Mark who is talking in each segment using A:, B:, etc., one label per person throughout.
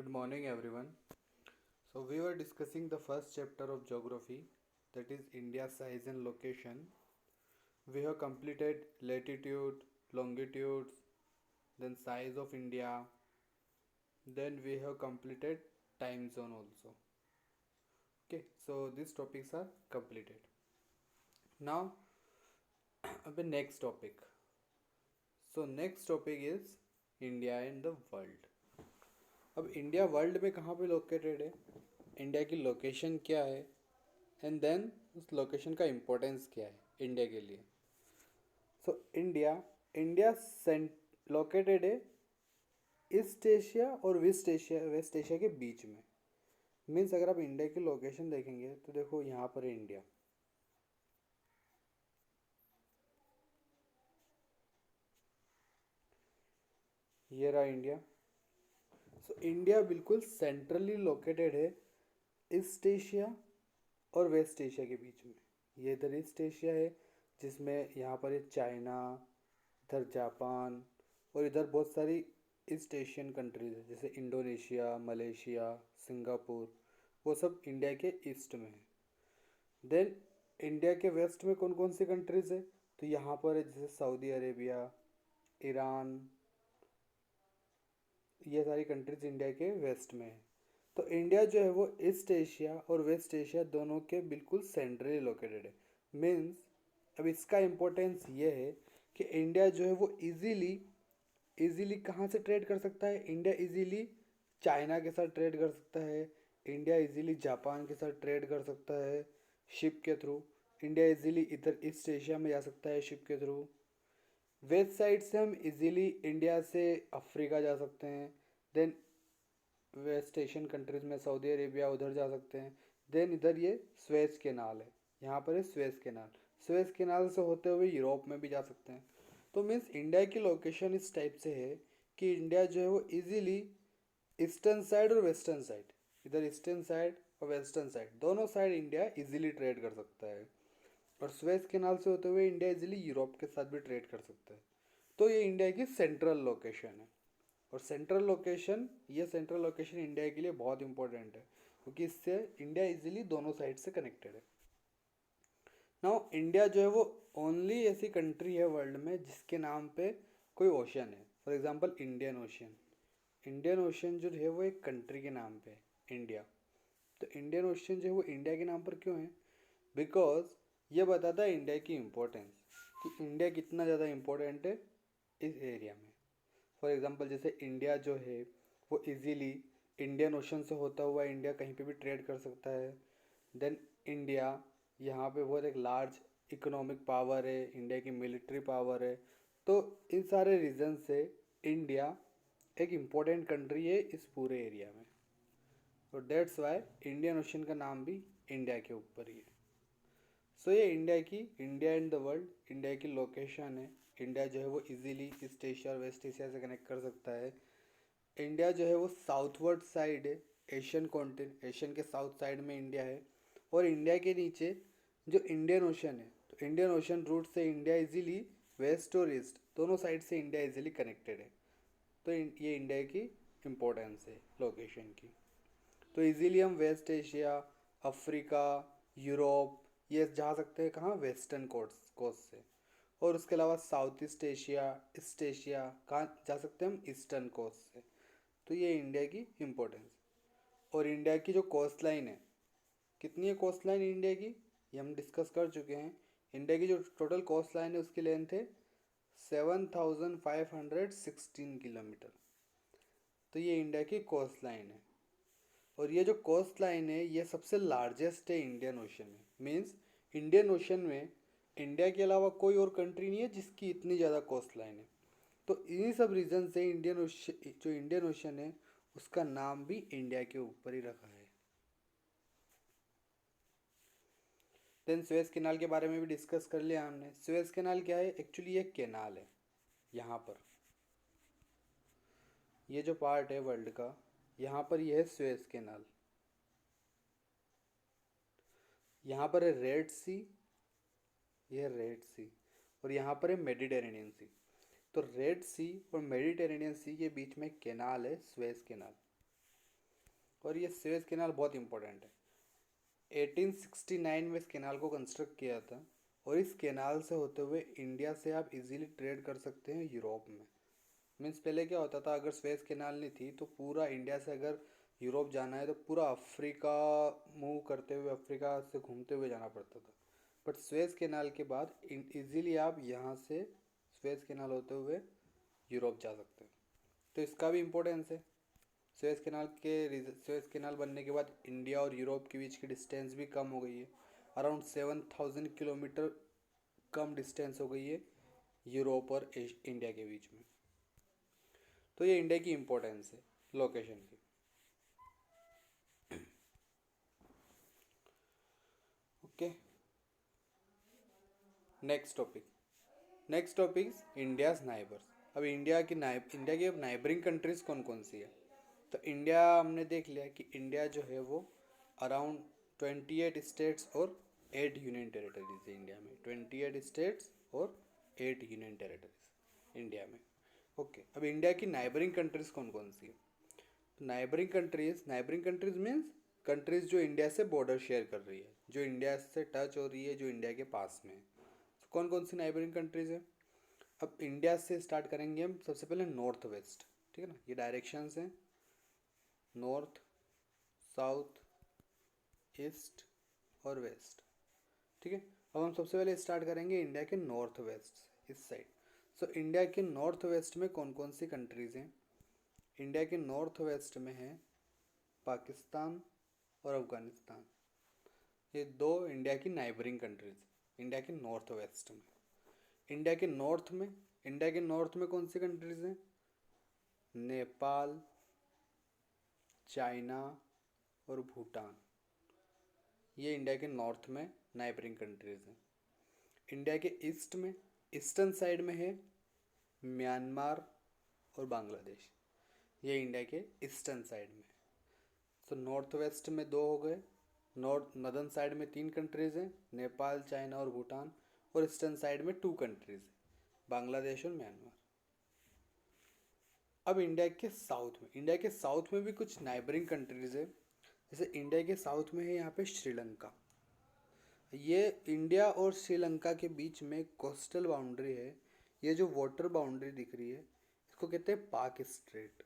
A: Good morning, everyone. So, we were discussing the first chapter of geography, that is India's size and location. We have completed latitude, longitudes, then size of India, then we have completed time zone also. Okay, so these topics are completed. Now, the next topic. So, next topic is India and the world. अब India world में कहाँ पे located है, India की location क्या है, and then उस location का इम्पोर्टेंस क्या है इंडिया के लिए. सो इंडिया सेंट लोकेटेड है ईस्ट एशिया और वेस्ट एशिया के बीच में. मीन्स अगर आप इंडिया की लोकेशन देखेंगे तो देखो यहाँ पर है इंडिया. ये रहा इंडिया. सो इंडिया बिल्कुल सेंट्रली लोकेटेड है ईस्ट एशिया और वेस्ट एशिया के बीच में. ये इधर ईस्ट एशिया है जिसमें यहाँ पर है चाइना, इधर जापान, और इधर बहुत सारी ईस्ट एशियन कंट्रीज है जैसे इंडोनेशिया, मलेशिया, सिंगापुर. वो सब इंडिया के ईस्ट में है. देन इंडिया के वेस्ट में कौन कौन सी कंट्रीज है, तो यहाँ पर है जैसे सऊदी अरेबिया, ईरान. ये सारी कंट्रीज इंडिया के वेस्ट में है. तो इंडिया जो है वो ईस्ट एशिया और वेस्ट एशिया दोनों के बिल्कुल सेंट्रली लोकेटेड है. मीन्स अब इसका इम्पोर्टेंस ये है कि इंडिया जो है वो इजीली कहाँ से ट्रेड कर सकता है. इंडिया इजीली चाइना के साथ ट्रेड कर सकता है. इंडिया इजीली जापान के साथ ट्रेड कर सकता है शिप के थ्रू. इंडिया इजीली इधर ईस्ट एशिया में जा सकता है शिप के थ्रू. वेस्ट साइड से हम इजीली इंडिया से अफ्रीका जा सकते हैं. देन वेस्ट एशियन कंट्रीज में सऊदी अरेबिया उधर जा सकते हैं. देन इधर ये स्वेज केनाल है, यहाँ पर है स्वेज केनाल. स्वेज केनाल से होते हुए यूरोप में भी जा सकते हैं. तो मीन्स इंडिया की लोकेशन इस टाइप से है कि इंडिया जो है वो इजीली ईस्टर्न साइड और वेस्टर्न साइड, इधर ईस्टर्न साइड और वेस्टर्न साइड दोनों साइड इंडिया इजीली ट्रेड कर सकता है. और स्वेज केनाल से होते हुए इंडिया इजीली यूरोप के साथ भी ट्रेड कर सकता है. तो ये इंडिया की सेंट्रल लोकेशन है. और सेंट्रल लोकेशन इंडिया के लिए बहुत इंपॉर्टेंट है क्योंकि इससे इंडिया इजीली दोनों साइड से कनेक्टेड है. नाउ इंडिया जो है वो ओनली ऐसी कंट्री है वर्ल्ड में जिसके नाम पे कोई ओशन है. फॉर एग्जांपल इंडियन ओशन जो है वो एक कंट्री के नाम पे है इंडिया. तो इंडियन ओशन जो है वो इंडिया के नाम पर क्यों है, बिकॉज ये बताता है इंडिया की इम्पोर्टेंस कि इंडिया कितना ज़्यादा इम्पोर्टेंट है इस एरिया में. फॉर एग्जांपल जैसे इंडिया जो है वो इजीली इंडियन ओशन से होता हुआ इंडिया कहीं पे भी ट्रेड कर सकता है. देन इंडिया यहाँ पे बहुत एक लार्ज इकोनॉमिक पावर है, इंडिया की मिलिट्री पावर है. तो इन सारे रीज़न से इंडिया एक इम्पोर्टेंट कंट्री है इस पूरे एरिया में. तो डेट्स वाई इंडियन ओशन का नाम भी इंडिया के ऊपर ही है. सो ये India and the world India की लोकेशन है. इंडिया जो है वो इजीली ईस्ट एशिया और वेस्ट एशिया से कनेक्ट कर सकता है. इंडिया जो है वो साउथवर्ड साइड है, एशियन के साउथ साइड में इंडिया है. और इंडिया के नीचे जो इंडियन ओशन है, तो इंडियन ओशन रूट से इंडिया इजीली वेस्ट और ईस्ट दोनों साइड से इंडिया इजीली कनेक्टेड है. तो ये इंडिया की इम्पोर्टेंस है लोकेशन की. तो इजीली हम वेस्ट एशिया, अफ्रीका, यूरोप ये जा सकते हैं कहाँ, वेस्टर्न कोस्ट से. और उसके अलावा साउथ ईस्ट एशिया कहाँ जा सकते हैं हम, ईस्टर्न कोस्ट से. तो ये इंडिया की इम्पोर्टेंस. और इंडिया की जो कोस्ट लाइन है, कितनी है कोस्ट लाइन इंडिया की, ये हम डिस्कस कर चुके हैं. इंडिया की जो टोटल कोस्ट लाइन है उसकी लेंथ है 7,516 किलोमीटर. तो ये इंडिया की कोस्ट लाइन है. और ये जो कोस्ट लाइन है ये सबसे लार्जेस्ट है इंडियन ओशन में. मीन्स इंडियन ओशन में इंडिया के अलावा कोई और कंट्री नहीं है जिसकी इतनी ज़्यादा कोस्ट लाइन है. तो इन्हीं सब रीज़न से इंडियन ओशन है उसका नाम भी इंडिया के ऊपर ही रखा है. देन स्वेज कैनाल के बारे में भी डिस्कस कर लिया हमने. स्वेज कैनाल क्या है, एक्चुअली ये कैनाल है. यहाँ पर ये जो पार्ट है वर्ल्ड का, यहाँ पर ये है स्वेज कैनाल. यहाँ पर है रेड सी, ये है रेड सी, और यहाँ पर है मेडिटेरेनियन सी. तो रेड सी और मेडिटेरेनियन सी के बीच में कैनाल है स्वेज कैनाल. और ये स्वेज कैनाल बहुत इंपॉर्टेंट है। 1869 में इस कैनाल को कंस्ट्रक्ट किया था, और इस कैनाल से होते हुए इंडिया से आप इजीली ट्रेड कर सकते हैं यूरोप में। मीन्स पहले क्या होता था, अगर स्वेज कैनाल नहीं थी तो पूरा इंडिया से अगर यूरोप जाना है तो पूरा अफ्रीका मूव करते हुए, अफ्रीका से घूमते हुए जाना पड़ता था। बट स्वेज कैनाल के बाद इजीली आप यहाँ से स्वेज कैनाल होते हुए यूरोप जा सकते हैं। तो इसका भी इम्पोर्टेंस है। स्वेज कैनाल बनने के बाद इंडिया और यूरोप के बीच की डिस्टेंस भी कम हो गई है। अराउंड 7000 किलोमीटर कम डिस्टेंस हो गई है यूरोप और इंडिया के बीच में। तो ये इंडिया की इम्पोर्टेंस है लोकेशन की। Okay, next topic India's neighbours. अब इंडिया की अब नाइबरिंग कंट्रीज कौन कौन सी है। तो इंडिया हमने देख लिया कि इंडिया जो है वो अराउंड 28 स्टेट्स और 8 यूनियन टेरेटरीज है इंडिया में। 28 स्टेट्स और 8 यूनियन टेरेटरीज इंडिया में। ओके, अब इंडिया की नाइबरिंग कंट्रीज कौन कौन सी है। नाइबरिंग कंट्रीज मीन्स कंट्रीज जो इंडिया से बॉर्डर शेयर कर रही है, जो इंडिया से टच हो रही है, जो इंडिया के पास में है। तो कौन कौन सी नाइबरिंग कंट्रीज है। अब इंडिया से स्टार्ट करेंगे हम। सबसे पहले नॉर्थ वेस्ट, ठीक है ना, ये डायरेक्शंस हैं, नॉर्थ, साउथ, ईस्ट और वेस्ट, ठीक है। अब हम सबसे पहले स्टार्ट करेंगे इंडिया के नॉर्थ वेस्ट, इस साइड। सो इंडिया के नॉर्थ वेस्ट में कौन कौन सी कंट्रीज हैं। इंडिया के नॉर्थ वेस्ट में है पाकिस्तान और अफगानिस्तान। ये दो इंडिया की नाइबरिंग कंट्रीज इंडिया के नॉर्थ वेस्ट में। इंडिया के नॉर्थ में कौन सी कंट्रीज हैं। नेपाल, चाइना और भूटान। ये इंडिया के नॉर्थ में नाइबरिंग कंट्रीज हैं। इंडिया के ईस्टर्न साइड में है म्यांमार और बांग्लादेश। ये इंडिया के ईस्टर्न साइड में। तो नॉर्थ वेस्ट में दो हो गए, नॉर्दर्न साइड में 3 कंट्रीज हैं, नेपाल, चाइना और भूटान। और ईस्टर्न साइड में 2 कंट्रीज हैं, बांग्लादेश और म्यांमार। अब इंडिया के साउथ में भी कुछ नाइबरिंग कंट्रीज है। जैसे इंडिया के साउथ में है यहाँ पे श्रीलंका। ये इंडिया और श्रीलंका के बीच में कोस्टल बाउंड्री है। ये जो वाटर बाउंड्री दिख रही है इसको कहते हैं पाक स्ट्रेट।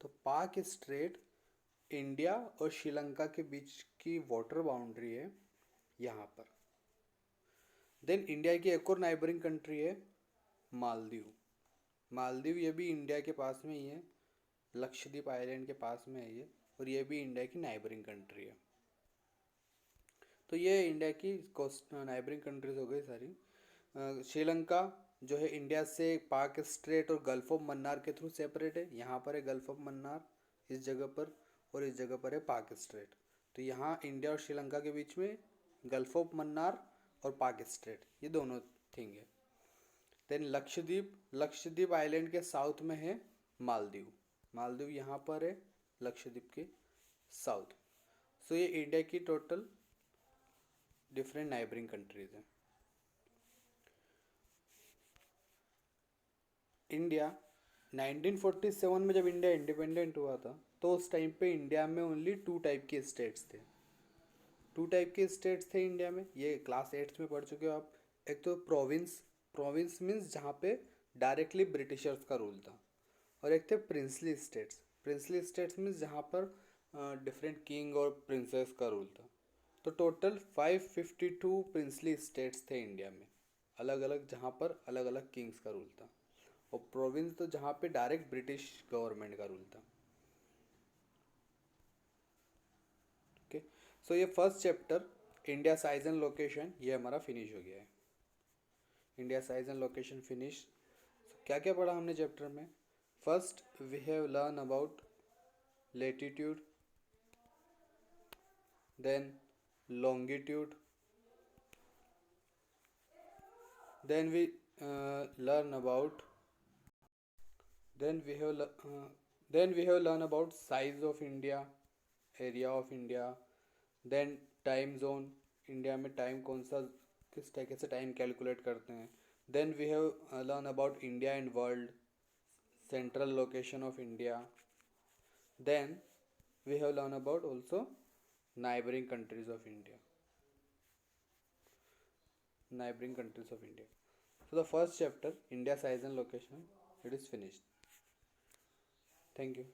A: तो पाक स्ट्रेट इंडिया और श्रीलंका के बीच की वाटर बाउंड्री है यहाँ पर। देन इंडिया की एक और नाइबरिंग कंट्री है मालदीव। ये भी इंडिया के पास में ही है, लक्षद्वीप आइलैंड के पास में है ये, और ये भी इंडिया की नाइबरिंग कंट्री है। तो ये इंडिया की नाइबरिंग कंट्रीज हो गई सारी। श्रीलंका जो है इंडिया से पाक स्ट्रेट और गल्फ ऑफ मन्नार के थ्रू सेपरेट है। यहाँ पर है गल्फ ऑफ मन्नार इस जगह पर, और इस जगह पर है पाक स्ट्रेट। तो यहाँ इंडिया और श्रीलंका के बीच में गल्फ ऑफ मन्नार और पाक स्ट्रेट, ये दोनों थिंग है। देन लक्षद्वीप आइलैंड के साउथ में है मालदीव यहाँ पर है लक्षद्वीप के साउथ। सो ये इंडिया की टोटल डिफरेंट नाइबरिंग कंट्रीज हैं। इंडिया 1947 में जब इंडिया इंडिपेंडेंट हुआ था तो उस टाइम पे इंडिया में ओनली 2 टाइप के स्टेट्स थे इंडिया में। ये क्लास 8th में पढ़ चुके हो आप। एक तो प्रोविंस मीन्स जहाँ पे डायरेक्टली ब्रिटिशर्स का रूल था, और एक थे प्रिंसली स्टेट्स मीन्स जहाँ पर डिफरेंट किंग और प्रिंसेस का रूल था। तो टोटल 552 प्रिंसली स्टेट्स थे इंडिया में, अलग अलग, जहाँ पर अलग अलग किंग्स का रूल था। और प्रोविंस तो जहाँ पे डायरेक्ट ब्रिटिश गवर्नमेंट का रूल था। ओके, सो ये first chapter India size and location ये हमारा फिनिश हो गया है। India size and location finish. क्या क्या पढ़ा हमने चैप्टर में। First we have learn about latitude, then longitude, then we learn about then we have then we have learn about size of India, area of India, then time zone, India में time कौन सा, किस तरीके से time calculate करते हैं। Then we have learn about India and world, central location of India. Then we have learned about also neighboring countries of India. Neighboring countries of India. So the first chapter, India size and location, it is finished. Thank you.